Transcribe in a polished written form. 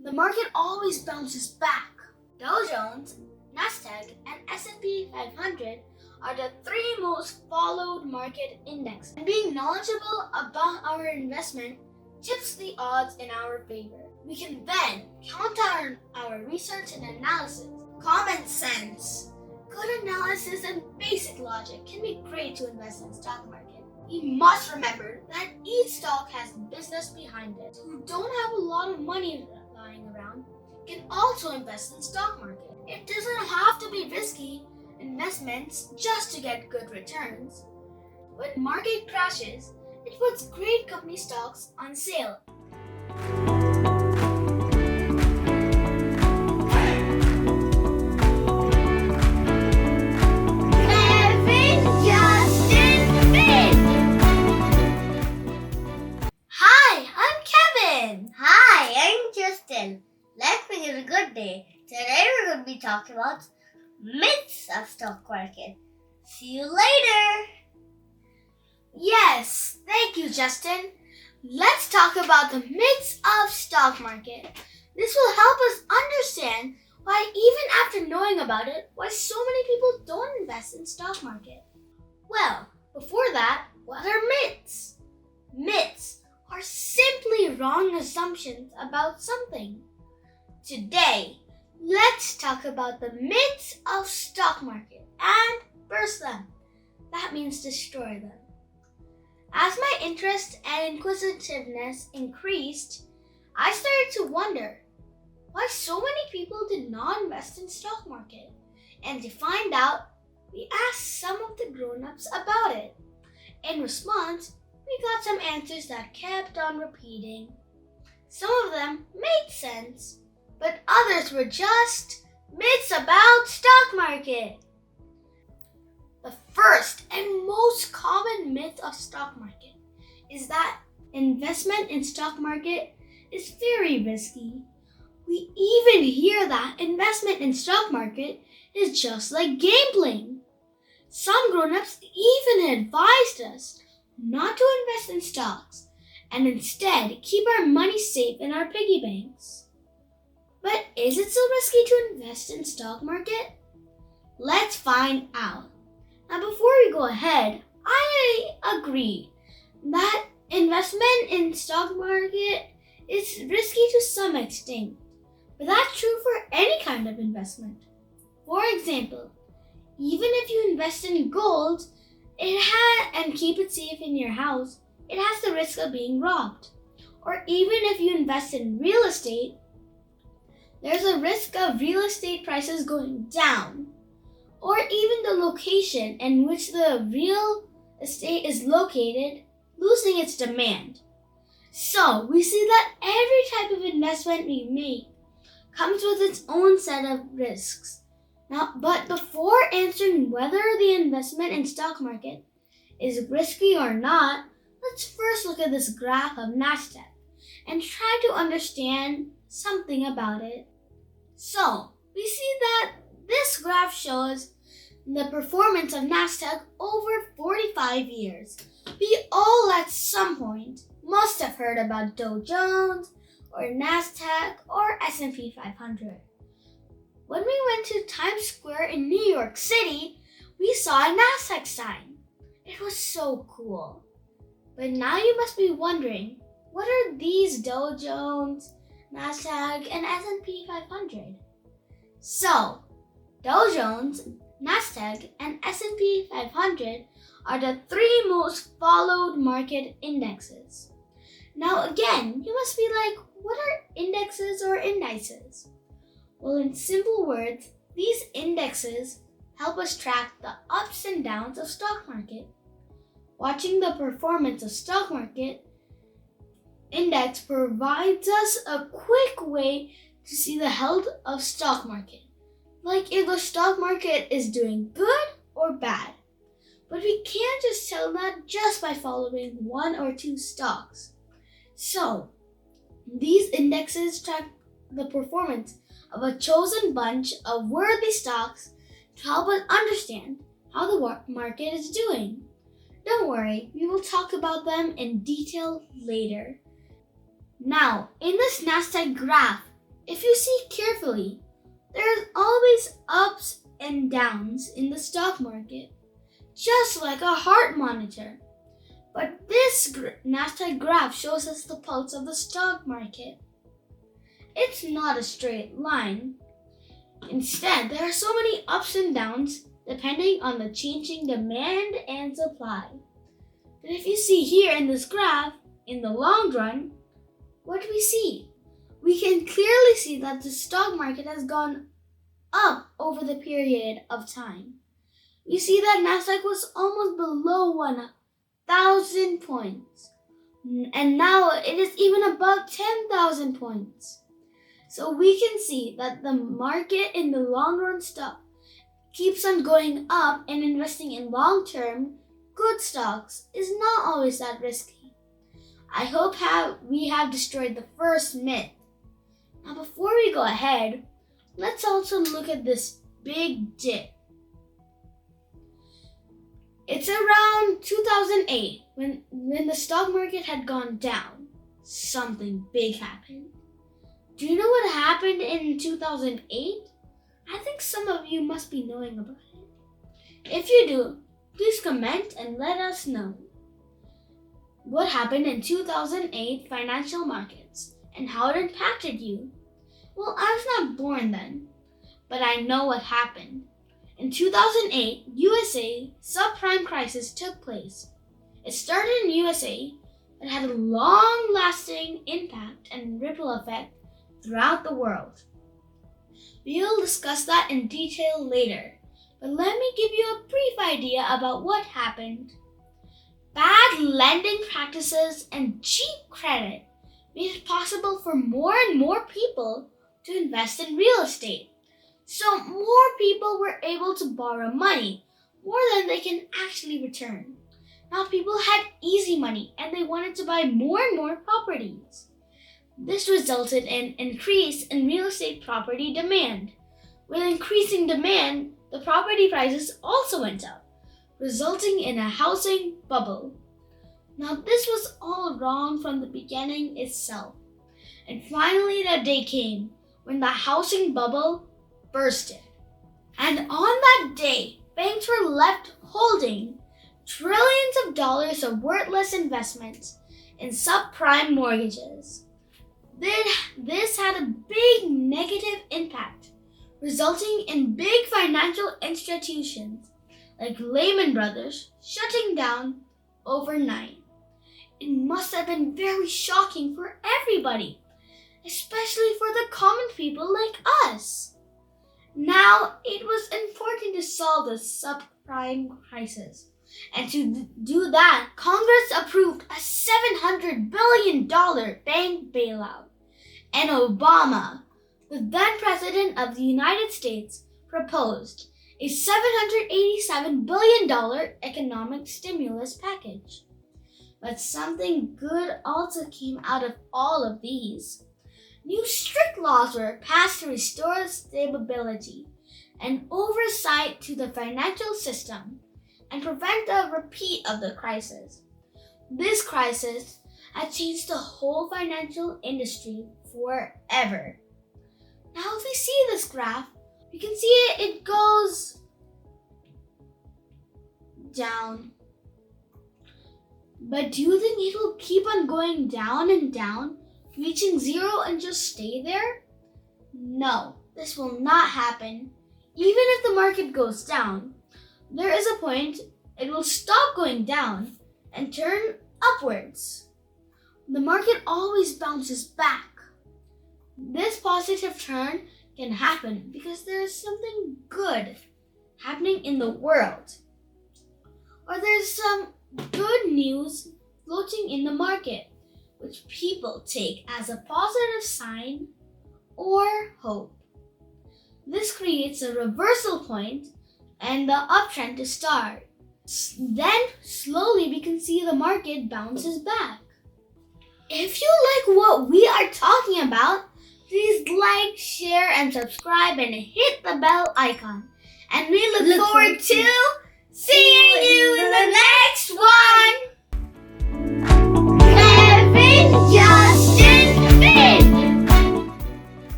the market always bounces back. Dow Jones, Nasdaq, and S&P 500 are the three most followed market indexes. And being knowledgeable about our investment tips the odds in our favor. We can then counter our research and analysis. Common sense, good analysis, and basic logic can be great to invest in the stock market. You must remember that each stock has business behind it. Who don't have a lot of money lying around can also invest in the stock market. It doesn't have to be risky investments just to get good returns. When market crashes, it puts great company stocks on sale. Hi, I'm Justin. Let's make it a good day. Today we're going to be talking about myths of stock market. See you later. Yes, thank you, Justin. Let's talk about the myths of stock market. This will help us understand why even after knowing about it, why so many people don't invest in stock market. Well, before that, what are myths? Myths are simply wrong assumptions about something. Today, let's talk about the myths of stock market and burst them. That means destroy them. As my interest and inquisitiveness increased, I started to wonder why so many people did not invest in stock market. And to find out, we asked some of the grown-ups about it. In response, we got some answers that kept on repeating. Some of them made sense, but others were just myths about stock market. The first and most common myth of stock market is that investment in stock market is very risky. We even hear that investment in stock market is just like gambling. Some grown-ups even advised us not to invest in stocks and instead keep our money safe in our piggy banks. But is it so risky to invest in stock market? Let's find out. Now before we go ahead, I agree that investment in stock market is risky to some extent, but that's true for any kind of investment. For example, even if you invest in gold, and keep it safe in your house, it has the risk of being robbed. Or even if you invest in real estate, there's a risk of real estate prices going down. Or even the location in which the real estate is located losing its demand. So we see that every type of investment we make comes with its own set of risks. Now, but before answering whether the investment in stock market is risky or not, let's first look at this graph of Nasdaq and try to understand something about it. So, we see that this graph shows the performance of Nasdaq over 45 years. We all at some point must have heard about Dow Jones or Nasdaq or S&P 500. When we went to Times Square in New York City, we saw a Nasdaq sign. It was so cool. But now you must be wondering, what are these Dow Jones, Nasdaq, and S&P 500? So, Dow Jones, Nasdaq, and S&P 500 are the three most followed market indexes. Now again, you must be like, what are indexes or indices? Well, in simple words, these indexes help us track the ups and downs of stock market. Watching the performance of stock market index provides us a quick way to see the health of stock market, like if the stock market is doing good or bad. But we can't just tell that just by following one or two stocks. So, these indexes track the performance of a chosen bunch of worthy stocks to help us understand how the market is doing. Don't worry, we will talk about them in detail later. Now, in this Nasdaq graph, If you see carefully, there's always ups and downs in the stock market, just like a heart monitor. But this Nasdaq graph shows us the pulse of the stock market. It's not a straight line. Instead, there are so many ups and downs depending on the changing demand and supply. But if you see here in this graph, in the long run, what do we see? We can clearly see that the stock market has gone up over the period of time. We see that Nasdaq was almost below 1,000 points, and now it is even above 10,000 points. So we can see that the market in the long run stock keeps on going up, and investing in long-term good stocks is not always that risky. I hope we have destroyed the first myth. Now before we go ahead, let's also look at this big dip. It's around 2008 when the stock market had gone down. Something big happened. Do you know what happened in 2008? I think some of you must be knowing about it. If you do, please comment and let us know. What happened in 2008 financial markets and how it impacted you? Well, I was not born then, but I know what happened. In 2008, USA subprime crisis took place. It started in USA, but had a long-lasting impact and ripple effect throughout the world. We will discuss that in detail later, but let me give you a brief idea about what happened. Bad lending practices and cheap credit made it possible for more and more people to invest in real estate. So more people were able to borrow money, more than they can actually return. Now people had easy money and they wanted to buy more and more properties. This resulted in increase in real estate property demand. With increasing demand, the property prices also went up, resulting in a housing bubble. Now this was all wrong from the beginning itself. And finally the day came when the housing bubble bursted. And on that day, banks were left holding trillions of dollars of worthless investments in subprime mortgages. This had a big negative impact, resulting in big financial institutions like Lehman Brothers shutting down overnight. It must have been very shocking for everybody, especially for the common people like us. Now, it was important to solve the subprime crisis. And to do that, Congress approved a $700 billion bank bailout. And Obama, the then President of the United States, proposed a $787 billion economic stimulus package. But something good also came out of all of these. New strict laws were passed to restore stability and oversight to the financial system and prevent the repeat of the crisis. This crisis had changed the whole financial industry forever. Now if we see this graph, we can see it goes down. But do you think it will keep on going down and down, reaching zero and just stay there? No, this will not happen. Even if the market goes down, there is a point it will stop going down and turn upwards. The market always bounces back. This positive turn can happen because there is something good happening in the world, or there's some good news floating in the market, which people take as a positive sign or hope. This creates a reversal point and the uptrend to start. Then slowly we can see the market bounces back. If you like what we are talking about, please like, share, and subscribe and hit the bell icon. And we look forward to seeing you in the next one!